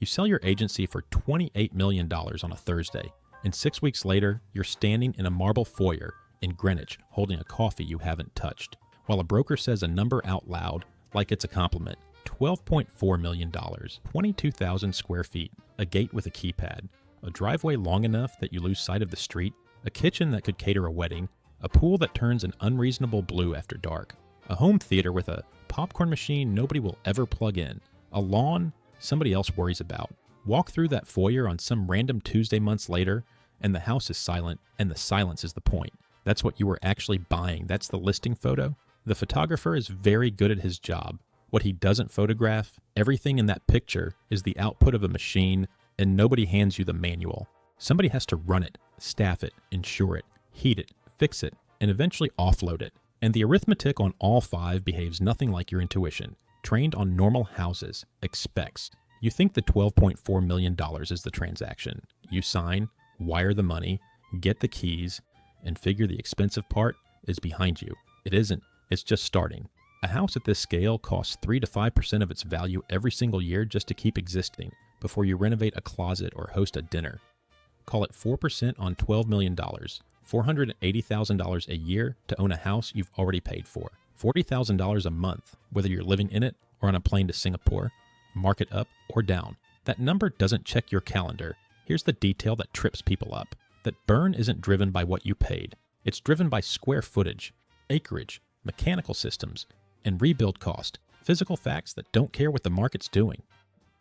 sell your agency for $28 million on a Thursday, and 6 weeks later, you're standing in a marble foyer in Greenwich holding a coffee you haven't touched, while a broker says a number out loud like it's a compliment. $12.4 million, 22,000 square feet, a gate with a keypad, a driveway long enough that you lose sight of the street, a kitchen that could cater a wedding, a pool that turns an unreasonable blue after dark, a home theater with a popcorn machine nobody will ever plug in, a lawn somebody else worries about. Walk through that foyer on some random Tuesday months later, and the house is silent, and the silence is the point. That's what you were actually buying. That's the listing photo. The photographer is very good at his job. What he doesn't photograph, everything in that picture is the output of a machine, and nobody hands you the manual. Somebody has to run it, staff it, insure it, heat it, fix it, and eventually offload it. And the arithmetic on all five behaves nothing like your intuition. Trained on normal houses, expects. You think the $12.4 million is the transaction. You sign, wire the money, get the keys, and figure the expensive part is behind you. It isn't. It's just starting. A house at this scale costs 3 to 5% of its value every single year just to keep existing before you renovate a closet or host a dinner. Call it 4% on $12 million, $480,000 a year to own a house you've already paid for. $40,000 a month, whether you're living in it or on a plane to Singapore, market up or down. That number doesn't check your calendar. Here's the detail that trips people up. That burn isn't driven by what you paid. It's driven by square footage, acreage, mechanical systems, and rebuild cost, physical facts that don't care what the market's doing.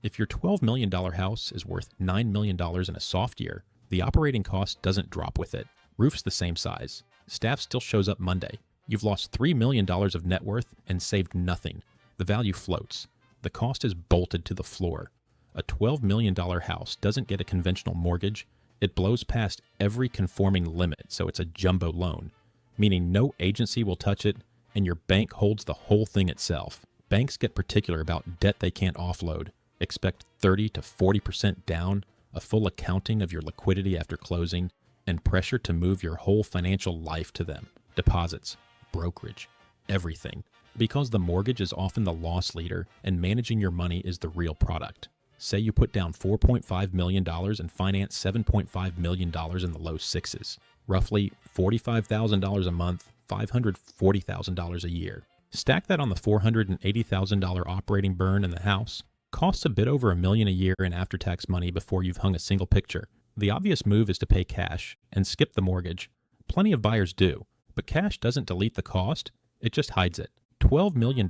If your $12 million house is worth $9 million in a soft year, the operating cost doesn't drop with it. Roof's the same size. Staff still shows up Monday. You've lost $3 million of net worth and saved nothing. The value floats. The cost is bolted to the floor. A $12 million house doesn't get a conventional mortgage. It blows past every conforming limit, so it's a jumbo loan, meaning no agency will touch it, and your bank holds the whole thing itself. Banks get particular about debt they can't offload. Expect 30 to 40% down, a full accounting of your liquidity after closing, and pressure to move your whole financial life to them. Deposits, brokerage, everything. Because the mortgage is often the loss leader and managing your money is the real product. Say you put down $4.5 million and finance $7.5 million in the low sixes. Roughly $45,000 a month, $540,000 a year. Stack that on the $480,000 operating burn in the house. Costs a bit over $1 million a year in after-tax money before you've hung a single picture. The obvious move is to pay cash and skip the mortgage. Plenty of buyers do, but cash doesn't delete the cost, it just hides it. $12 million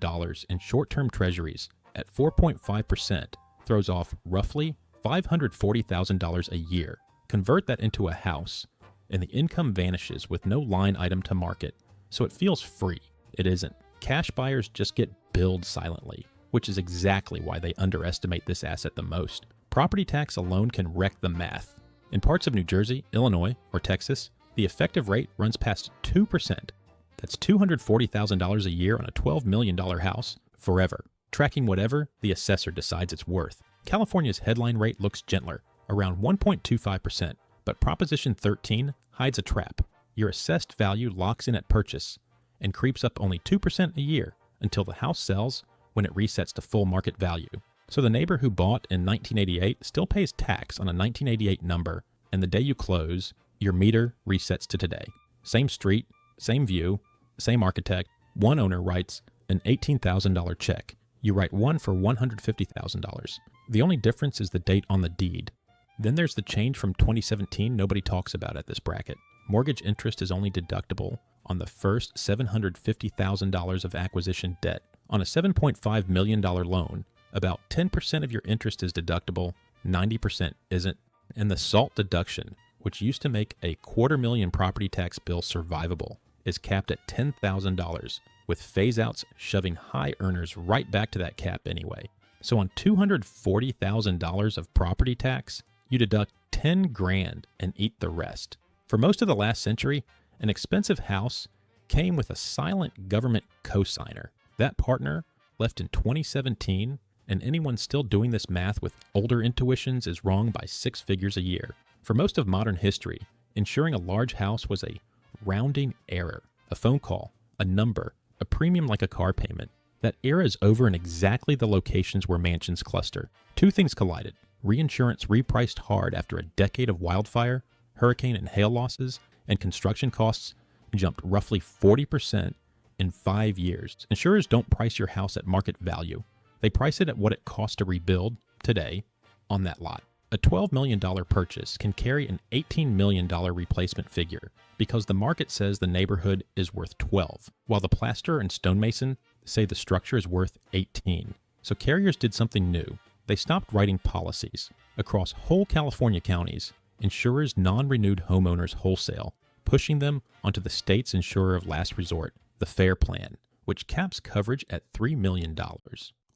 in short-term treasuries at 4.5% throws off roughly $540,000 a year. Convert that into a house, and the income vanishes with no line item to market, so it feels free. It isn't. Cash buyers just get billed silently, which is exactly why they underestimate this asset the most. Property tax alone can wreck the math. In parts of New Jersey, Illinois, or Texas, the effective rate runs past 2%. That's $240,000 a year on a $12 million house forever, tracking whatever the assessor decides it's worth. California's headline rate looks gentler, around 1.25%, but Proposition 13 hides a trap. Your assessed value locks in at purchase and creeps up only 2% a year until the house sells when it resets to full market value. So the neighbor who bought in 1988 still pays tax on a 1988 number, and the day you close, your meter resets to today. Same street, same view, same architect. One owner writes an $18,000 check. You write one for $150,000. The only difference is the date on the deed. Then there's the change from 2017 nobody talks about at this bracket. Mortgage interest is only deductible on the first $750,000 of acquisition debt. On a $7.5 million loan, about 10% of your interest is deductible, 90% isn't. And the SALT deduction, which used to make a $250,000 property tax bill survivable, is capped at $10,000, with phase-outs shoving high earners right back to that cap anyway. So on $240,000 of property tax, you deduct $10,000 and eat the rest. For most of the last century, an expensive house came with a silent government cosigner. That partner left in 2017, and anyone still doing this math with older intuitions is wrong by 6 figures a year. For most of modern history, insuring a large house was a rounding error, a phone call, a number, a premium like a car payment. That era is over in exactly the locations where mansions cluster. Two things collided. reinsurance repriced hard after a decade of wildfire, hurricane and hail losses, and construction costs jumped roughly 40% in 5 years. Insurers don't price your house at market value. They price it at what it costs to rebuild today on that lot. A $12 million purchase can carry an $18 million replacement figure because the market says the neighborhood is worth 12, while the plasterer and stonemason say the structure is worth 18. So carriers did something new. They stopped writing policies. Across whole California counties, insurers non-renewed homeowners wholesale, pushing them onto the state's insurer of last resort, the FAIR Plan, which caps coverage at $3 million.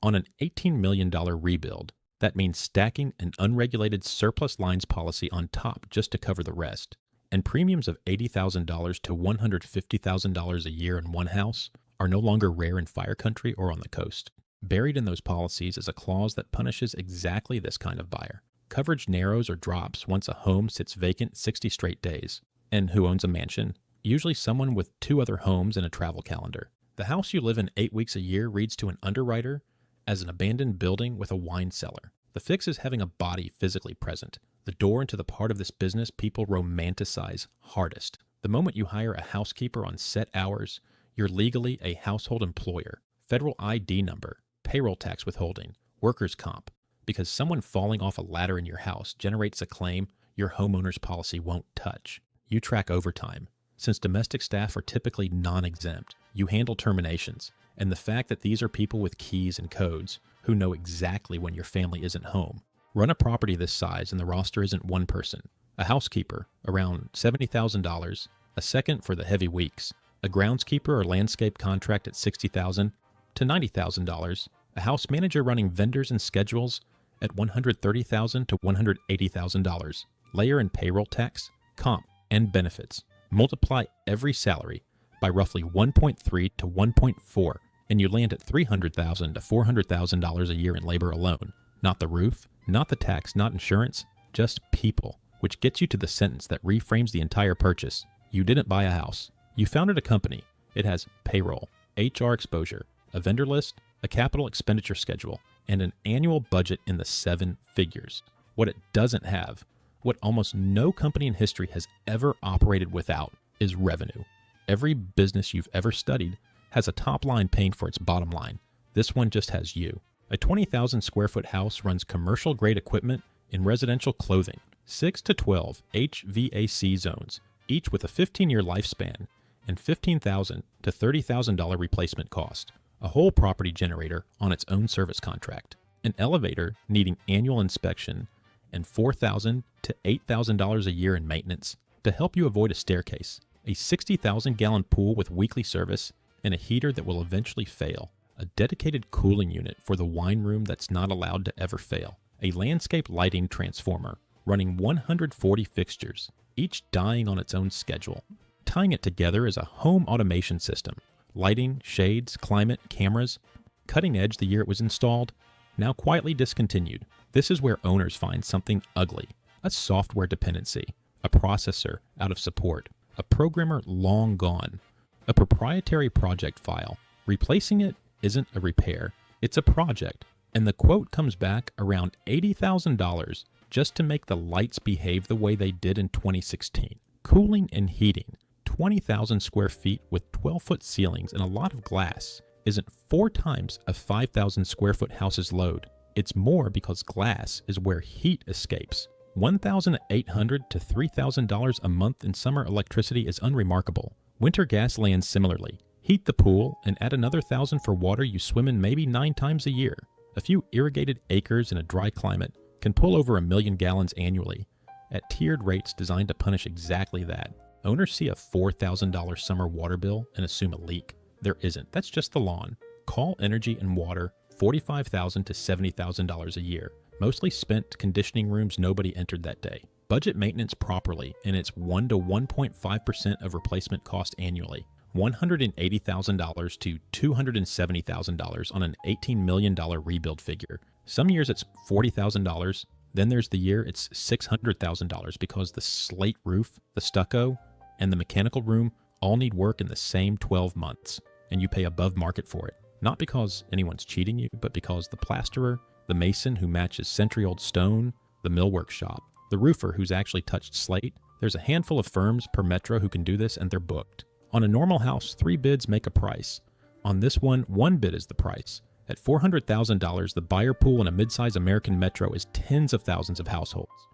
On an $18 million rebuild, that means stacking an unregulated surplus lines policy on top just to cover the rest. And premiums of $80,000 to $150,000 a year in one house are no longer rare in fire country or on the coast. Buried in those policies is a clause that punishes exactly this kind of buyer. Coverage narrows or drops once a home sits vacant 60 straight days. And who owns a mansion? Usually someone with 2 other homes and a travel calendar. The house you live in 8 weeks a year reads to an underwriter as an abandoned building with a wine cellar. The fix is having a body physically present, the door into the part of this business people romanticize hardest. The moment you hire a housekeeper on set hours, you're legally a household employer. Federal ID number, payroll tax withholding, workers' comp, because someone falling off a ladder in your house generates a claim your homeowner's policy won't touch. You track overtime. Since domestic staff are typically non-exempt, you handle terminations. And the fact that these are people with keys and codes who know exactly when your family isn't home. Run a property this size and the roster isn't one person. A housekeeper, around $70,000, a second for the heavy weeks. A groundskeeper or landscape contract at $60,000 to $90,000. A house manager running vendors and schedules at $130,000 to $180,000. Layer in payroll tax, comp, and benefits. Multiply every salary by roughly 1.3 to 1.4, and you land at $300,000 to $400,000 a year in labor alone. Not the roof, not the tax, not insurance, just people, which gets you to the sentence that reframes the entire purchase. You didn't buy a house. You founded a company. It has payroll, HR exposure, a vendor list, a capital expenditure schedule, and an annual budget in the 7 figures. What it doesn't have, what almost no company in history has ever operated without, is revenue. Every business you've ever studied has a top line paying for its bottom line. This one just has you. A 20,000 square foot house runs commercial grade equipment in residential clothing, 6 to 12 HVAC zones, each with a 15-year lifespan and $15,000 to $30,000 replacement cost. A whole property generator on its own service contract. An elevator needing annual inspection and $4,000 to $8,000 a year in maintenance to help you avoid a staircase. A 60,000-gallon pool with weekly service and a heater that will eventually fail. A dedicated cooling unit for the wine room that's not allowed to ever fail. A landscape lighting transformer running 140 fixtures, each dying on its own schedule. Tying it together is a home automation system. Lighting, shades, climate, cameras. Cutting edge the year it was installed, now quietly discontinued. This is where owners find something ugly. A software dependency. A processor out of support. A programmer long gone. A proprietary project file. Replacing it isn't a repair, it's a project. And the quote comes back around $80,000 just to make the lights behave the way they did in 2016. Cooling and heating. 20,000 square feet with 12-foot ceilings and a lot of glass isn't 4 times a 5,000 square foot house's load. It's more because glass is where heat escapes. $1,800 to $3,000 a month in summer electricity is unremarkable. Winter gas lands similarly. Heat the pool and add another $1,000 for water you swim in maybe 9 times a year. A few irrigated acres in a dry climate can pull over 1 million gallons annually at tiered rates designed to punish exactly that. Owners see a $4,000 summer water bill and assume a leak. There isn't. That's just the lawn. Call Energy and Water $45,000 to $70,000 a year, mostly spent conditioning rooms nobody entered that day. Budget maintenance properly, and it's 1 to 1.5% of replacement cost annually. $180,000 to $270,000 on an $18 million rebuild figure. Some years it's $40,000. Then there's the year it's $600,000 because the slate roof, the stucco, and the mechanical room all need work in the same 12 months, and you pay above market for it. Not because anyone's cheating you, but because the plasterer the mason who matches century-old stone, the millwork shop, the roofer who's actually touched slate. There's a handful of firms per metro who can do this, and they're booked. On a normal house, 3 bids make a price. On this one, 1 bid is the price. At $400,000, the buyer pool in a mid-size American metro is tens of thousands of households.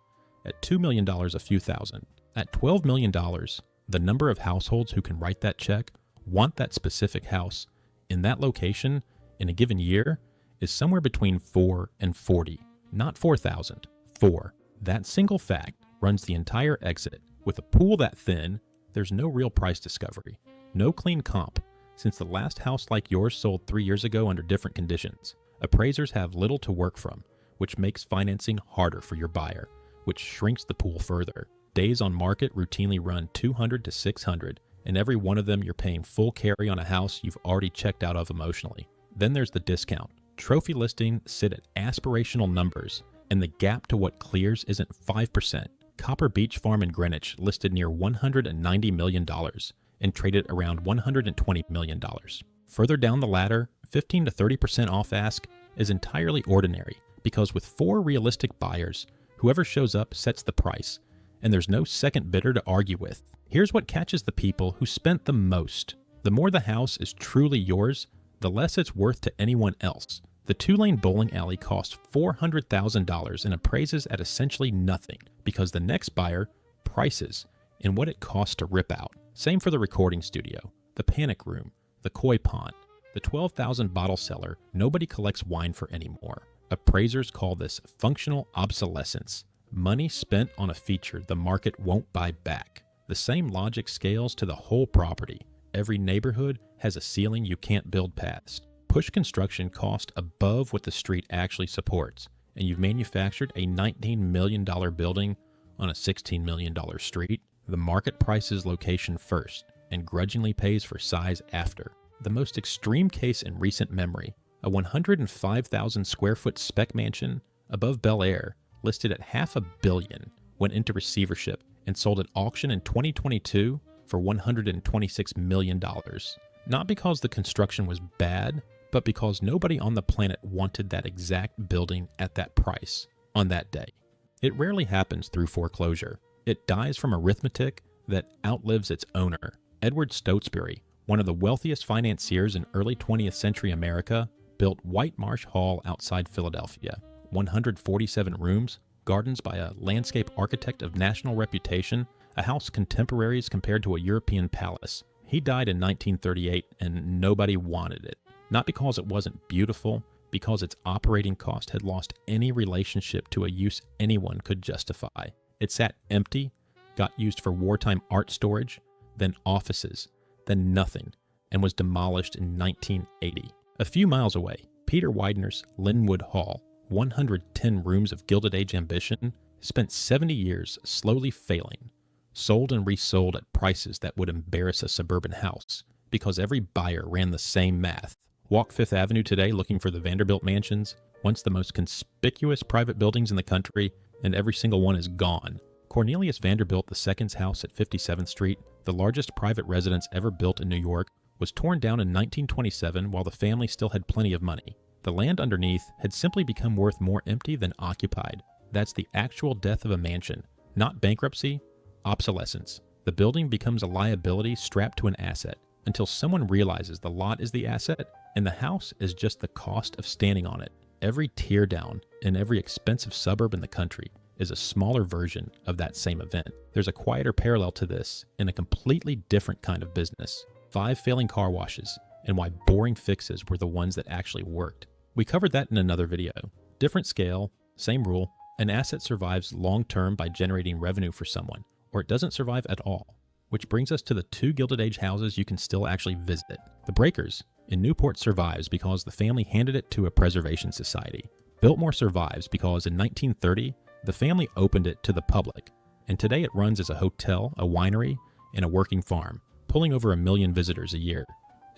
At $2 million, a few thousand. At $12 million, the number of households who can write that check, want that specific house, in that location, in a given year, is somewhere between 4 and 40. Not 4,000, 4. That single fact runs the entire exit. With a pool that thin, there's no real price discovery, no clean comp, since the last house like yours sold 3 years ago under different conditions. Appraisers have little to work from, which makes financing harder for your buyer, which shrinks the pool further. Days on market routinely run 200 to 600, and every one of them you're paying full carry on a house you've already checked out of emotionally. Then there's the discount. Trophy listings sit at aspirational numbers, and the gap to what clears isn't 5%. Copper Beech Farm in Greenwich listed near $190 million and traded around $120 million. Further down the ladder, 15 to 30% off ask is entirely ordinary because with 4 realistic buyers, whoever shows up sets the price, and there's no second bidder to argue with. Here's what catches the people who spent the most. The more the house is truly yours, the less it's worth to anyone else. The 2-lane bowling alley costs $400,000 and appraises at essentially nothing because the next buyer prices in what it costs to rip out. Same for the recording studio, the panic room, the koi pond, the 12,000 bottle cellar nobody collects wine for anymore. Appraisers call this functional obsolescence. Money spent on a feature the market won't buy back. The same logic scales to the whole property. Every neighborhood has a ceiling you can't build past. Push construction cost above what the street actually supports, and you've manufactured a $19 million building on a $16 million street. The market prices location first and grudgingly pays for size after. The most extreme case in recent memory, a 105,000 square foot spec mansion above Bel Air, listed at $500 million, went into receivership and sold at auction in 2022 for $126 million. Not because the construction was bad, but because nobody on the planet wanted that exact building at that price on that day. It rarely happens through foreclosure. It dies from arithmetic that outlives its owner. Edward Stotesbury, one of the wealthiest financiers in early 20th century America, built Whitemarsh Hall outside Philadelphia. 147 rooms, gardens by a landscape architect of national reputation, a house contemporaries compared to a European palace. He died in 1938 and nobody wanted it. Not because it wasn't beautiful, because its operating cost had lost any relationship to a use anyone could justify. It sat empty, got used for wartime art storage, then offices, then nothing, and was demolished in 1980. A few miles away, Peter Widener's Lynnewood Hall, 110 rooms of Gilded Age ambition, spent 70 years slowly failing, sold and resold at prices that would embarrass a suburban house, because every buyer ran the same math. Walk Fifth Avenue today looking for the Vanderbilt mansions, once the most conspicuous private buildings in the country, and every single one is gone. Cornelius Vanderbilt II's house at 57th Street, the largest private residence ever built in New York, was torn down in 1927 while the family still had plenty of money. The land underneath had simply become worth more empty than occupied. That's the actual death of a mansion, not bankruptcy, obsolescence. The building becomes a liability strapped to an asset until someone realizes the lot is the asset and the house is just the cost of standing on it. Every tear down in every expensive suburb in the country is a smaller version of that same event. There's a quieter parallel to this in a completely different kind of business. 5 failing car washes and why boring fixes were the ones that actually worked. We covered that in another video. Different scale, same rule. An asset survives long-term by generating revenue for someone, or it doesn't survive at all. Which brings us to the 2 Gilded Age houses you can still actually visit. The Breakers in Newport survives because the family handed it to a preservation society. Biltmore survives because in 1930, the family opened it to the public, and today it runs as a hotel, a winery, and a working farm, pulling over 1 million visitors a year.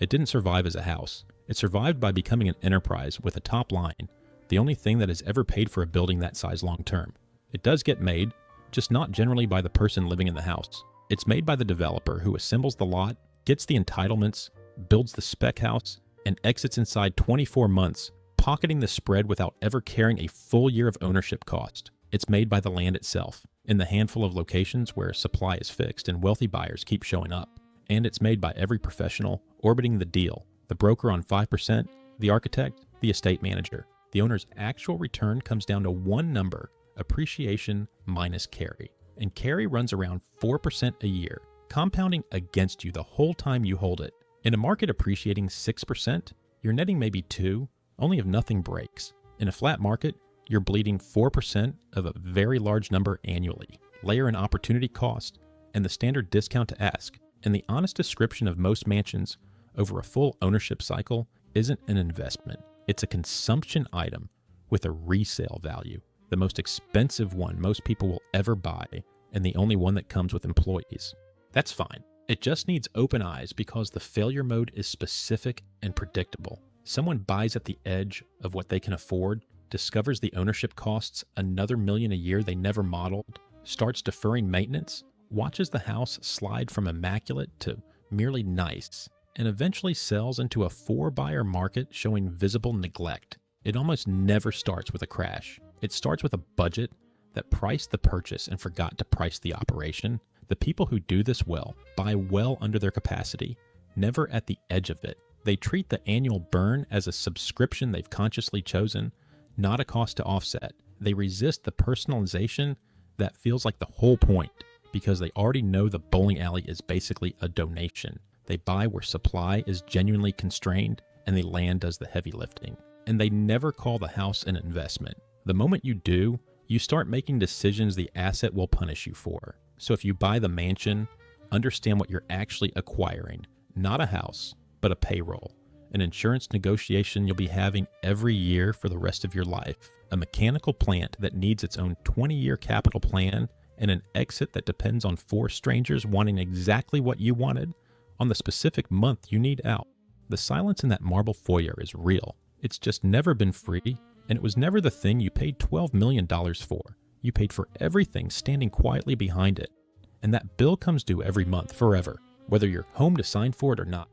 It didn't survive as a house. It survived by becoming an enterprise with a top line, the only thing that has ever paid for a building that size long term. It does get made, just not generally by the person living in the house. It's made by the developer who assembles the lot, gets the entitlements, builds the spec house, and exits inside 24 months, pocketing the spread without ever carrying a full year of ownership cost. It's made by the land itself, in the handful of locations where supply is fixed and wealthy buyers keep showing up. And it's made by every professional orbiting the deal, the broker on 5%, the architect, the estate manager. The owner's actual return comes down to one number: appreciation minus carry. And carry runs around 4% a year, compounding against you the whole time you hold it. In a market appreciating 6%, your netting may be 2, only if nothing breaks. In a flat market, you're bleeding 4% of a very large number annually. Layer in opportunity cost and the standard discount to ask, and the honest description of most mansions over a full ownership cycle isn't an investment. It's a consumption item with a resale value, the most expensive one most people will ever buy, and the only one that comes with employees. That's fine. It just needs open eyes because the failure mode is specific and predictable. Someone buys at the edge of what they can afford, discovers the ownership costs another $1 million a year they never modeled, starts deferring maintenance, watches the house slide from immaculate to merely nice, and eventually sells into a 4-buyer market showing visible neglect. It almost never starts with a crash. It starts with a budget that priced the purchase and forgot to price the operation. The people who do this well buy well under their capacity, never at the edge of it. They treat the annual burn as a subscription they've consciously chosen, not a cost to offset. They resist the personalization that feels like the whole point because they already know the bowling alley is basically a donation. They buy where supply is genuinely constrained and the land does the heavy lifting. And they never call the house an investment. The moment you do, you start making decisions the asset will punish you for. So if you buy the mansion, understand what you're actually acquiring. Not a house, but a payroll. An insurance negotiation you'll be having every year for the rest of your life. A mechanical plant that needs its own 20-year capital plan, and an exit that depends on 4 strangers wanting exactly what you wanted on the specific month you need out. The silence in that marble foyer is real. It's just never been free, and it was never the thing you paid $12 million for. You paid for everything standing quietly behind it. And that bill comes due every month forever, whether you're home to sign for it or not.